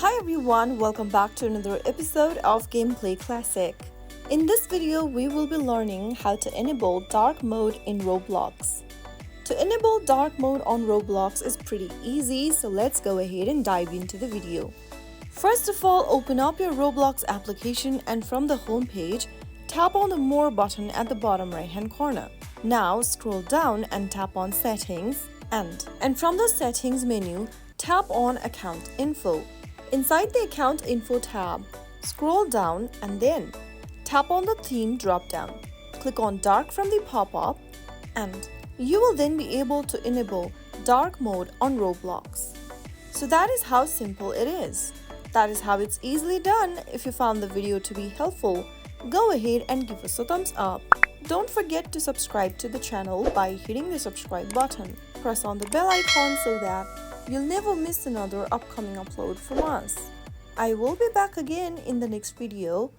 Hi everyone, welcome back to another episode of Gameplay Classic. In this video, we will be learning how to enable dark mode in Roblox. To enable dark mode on Roblox is pretty easy, so let's go ahead and dive into the video. First of all, open up your Roblox application and from the home page, tap on the More button at the bottom right hand corner. Now scroll down and tap on Settings and from the Settings menu, tap on Account Info. Inside the Account Info tab, scroll down and then tap on the Theme drop-down. Click on Dark from the pop-up and you will then be able to enable dark mode on Roblox. So that is how simple it is. That is how it's easily done. If you found the video to be helpful, go ahead and give us a thumbs up. Don't forget to subscribe to the channel by hitting the subscribe button. Press on the bell icon so that you'll never miss another upcoming upload from us. I will be back again in the next video.